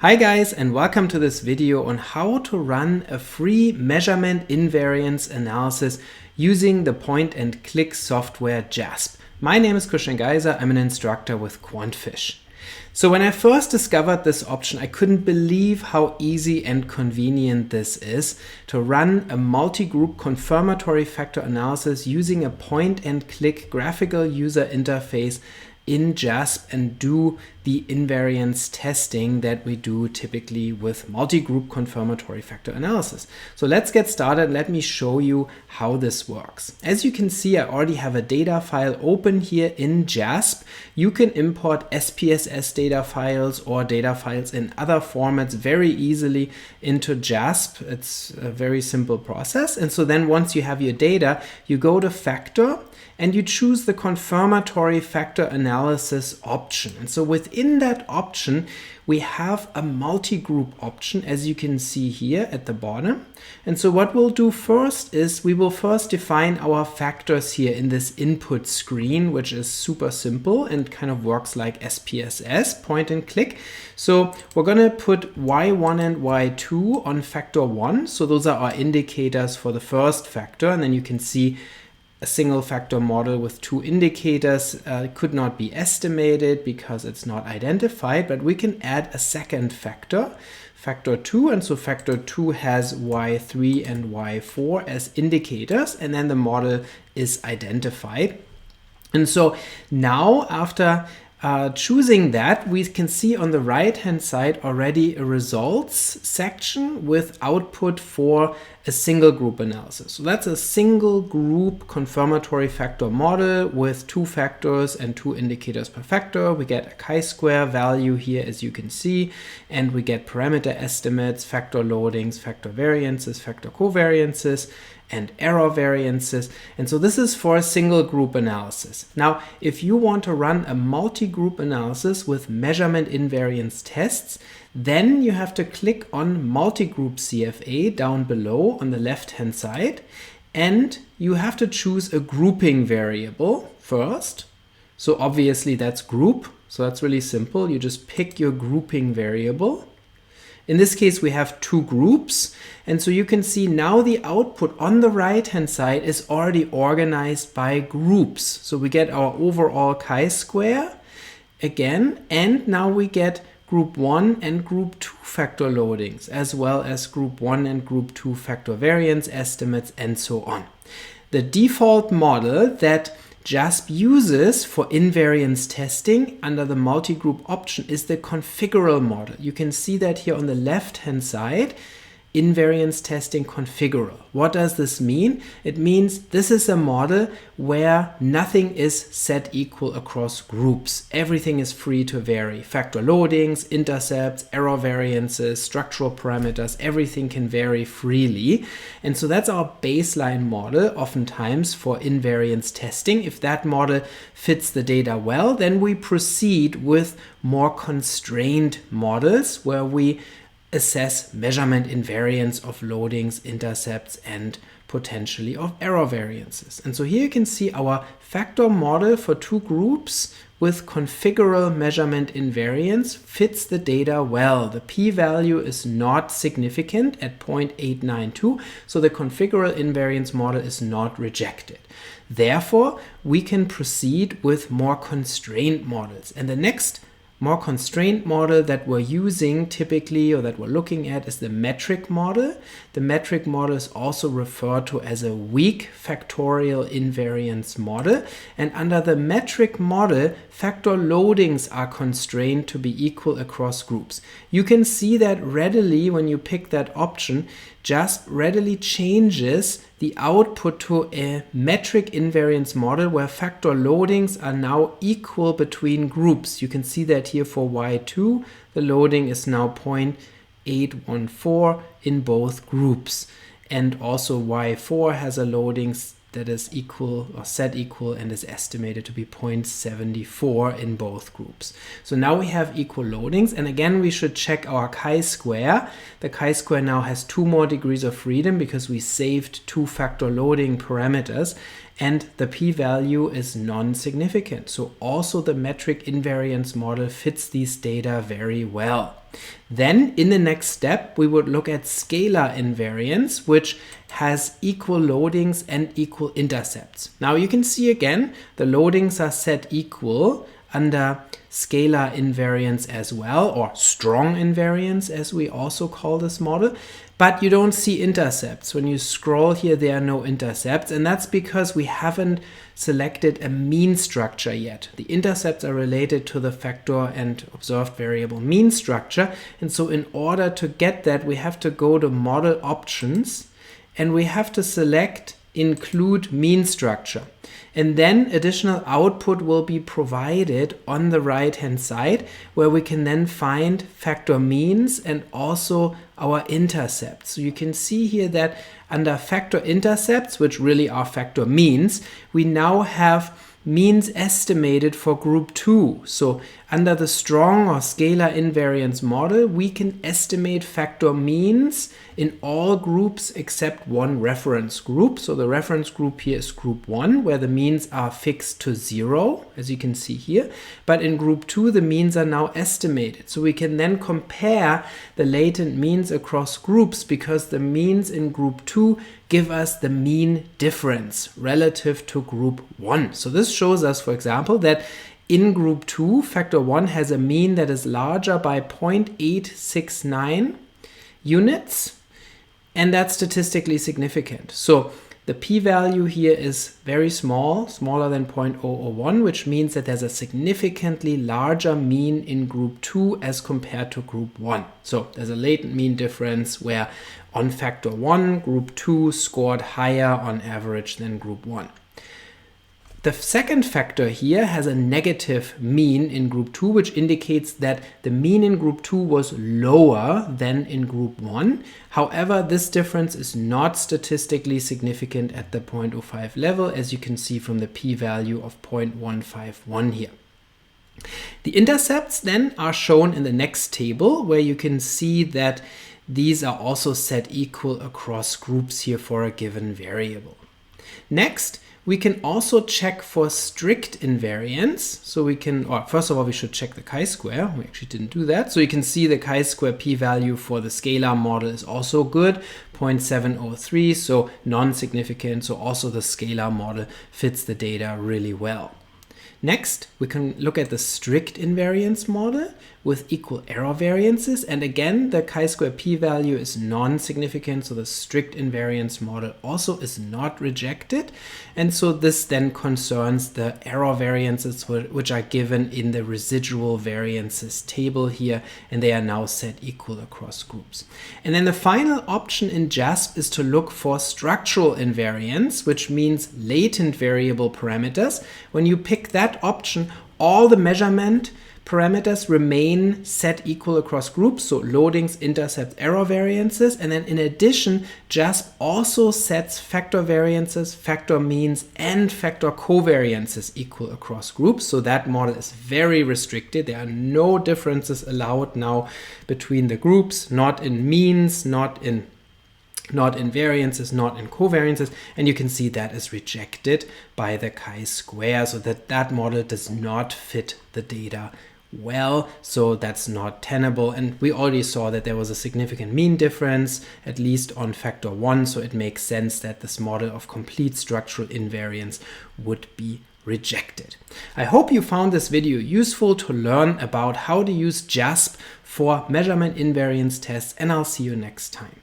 Hi guys, and welcome to this video on how to run a free measurement invariance analysis using the point-and-click software JASP. My name is Geiser. I'm an instructor with QuantFish. So when I first discovered this option, I couldn't believe how easy and convenient this is to run a multi-group confirmatory factor analysis using a point-and-click graphical user interface in JASP and do the invariance testing that we do typically with multi-group confirmatory factor analysis. So let's get started. Let me show you how this works. As you can see, I already have a data file open here in JASP. You can import SPSS data files or data files in other formats very easily into JASP. It's a very simple process. And so then once you have your data, you go to Factor and you choose the confirmatory factor analysis option. And so within that option, we have a multi-group option, as you can see here at the bottom. And so what we'll do first is we will first define our factors here in this input screen, which is super simple and kind of works like SPSS, point and click. So we're going to put y1 and y2 on factor 1. So those are our indicators for the first factor. And then you can see a single factor model with two indicators could not be estimated because it's not identified, but we can add a second factor, factor 2, and so factor 2 has y3 and y4 as indicators, and then the model is identified. And so now after choosing that, we can see on the right hand side already a results section with output for a single group analysis. So that's a single group confirmatory factor model with two factors and two indicators per factor. We get a chi-square value here, as you can see, and we get parameter estimates, factor loadings, factor variances, factor covariances, and error variances. And so this is for a single group analysis. Now, if you want to run a multi-group analysis with measurement invariance tests, then you have to click on multi-group CFA down below on the left-hand side, and you have to choose a grouping variable first. So obviously that's group. So that's really simple. You just pick your grouping variable. In this case, we have two groups. And so you can see now the output on the right-hand side is already organized by groups. So we get our overall chi-square again, and now we get group 1 and group 2 factor loadings, as well as group 1 and group 2 factor variance estimates, and so on. The default model that JASP uses for invariance testing under the multi-group option is the configural model. You can see that here on the left-hand side, invariance testing configural. What does this mean? It means this is a model where nothing is set equal across groups. Everything is free to vary. Factor loadings, intercepts, error variances, structural parameters, everything can vary freely. And so that's our baseline model oftentimes for invariance testing. If that model fits the data well, then we proceed with more constrained models where we assess measurement invariance of loadings, intercepts, and potentially of error variances. And so here you can see our factor model for two groups with configural measurement invariance fits the data well. The p-value is not significant at 0.892, so the configural invariance model is not rejected. Therefore, we can proceed with more constrained models. And the next more constrained model that we're using typically, or that we're looking at, is the metric model. The metric model is also referred to as a weak factorial invariance model. And under the metric model, factor loadings are constrained to be equal across groups. You can see that readily when you pick that option. JASP readily changes the output to a metric invariance model where factor loadings are now equal between groups. You can see that here for y2, the loading is now 0.814 in both groups. And also y4 has a loading that is equal or set equal and is estimated to be 0.74 in both groups. So now we have equal loadings, and again we should check our chi-square. The chi-square now has 2 more degrees of freedom because we saved 2 factor loading parameters, and the p-value is non-significant. So also the metric invariance model fits these data very well. Then in the next step, we would look at scalar invariance, which has equal loadings and equal intercepts. Now you can see again, the loadings are set equal under scalar invariance as well, or strong invariance as we also call this model, but you don't see intercepts. When you scroll here, there are no intercepts, and that's because we haven't selected a mean structure yet. The intercepts are related to the factor and observed variable mean structure, and so in order to get that, we have to go to model options, and we have to select include mean structure. And then additional output will be provided on the right hand side, where we can then find factor means and also our intercepts. So you can see here that under factor intercepts, which really are factor means, we now have means estimated for group 2. So under the strong or scalar invariance model, we can estimate factor means in all groups except one reference group. So the reference group here is group 1, where the means are fixed to 0, as you can see here. But in group 2, the means are now estimated. So we can then compare the latent means across groups, because the means in group 2 give us the mean difference relative to group 1. So this shows us, for example, that in group 2, factor 1 has a mean that is larger by 0.869 units, and that's statistically significant. So the p-value here is very small, smaller than 0.001, which means that there's a significantly larger mean in group 2 as compared to group 1. So there's a latent mean difference where on factor 1, group 2 scored higher on average than group 1. The second factor here has a negative mean in group 2, which indicates that the mean in group 2 was lower than in group 1. However, this difference is not statistically significant at the 0.05 level, as you can see from the p-value of 0.151 here. The intercepts then are shown in the next table, where you can see that these are also set equal across groups here for a given variable. Next, we can also check for strict invariance. So we can, or first of all, we should check the chi-square. We actually didn't do that. So you can see the chi-square p-value for the scalar model is also good, 0.703, so non-significant. So also the scalar model fits the data really well. Next, we can look at the strict invariance model with equal error variances. And again, the chi-square p-value is non-significant, so the strict invariance model also is not rejected. And so this then concerns the error variances which are given in the residual variances table here, and they are now set equal across groups. And then the final option in JASP is to look for structural invariance, which means latent variable parameters. When you pick that option, all the measurement parameters remain set equal across groups, so loadings, intercepts, error variances, and then in addition, JASP also sets factor variances, factor means, and factor covariances equal across groups. So that model is very restricted. There are no differences allowed now between the groups, not in means, not in variances, not in covariances, and you can see that is rejected by the chi-square, so that model does not fit the data well, so that's not tenable. And we already saw that there was a significant mean difference, at least on factor 1, so it makes sense that this model of complete structural invariance would be rejected. I hope you found this video useful to learn about how to use JASP for measurement invariance tests, and I'll see you next time.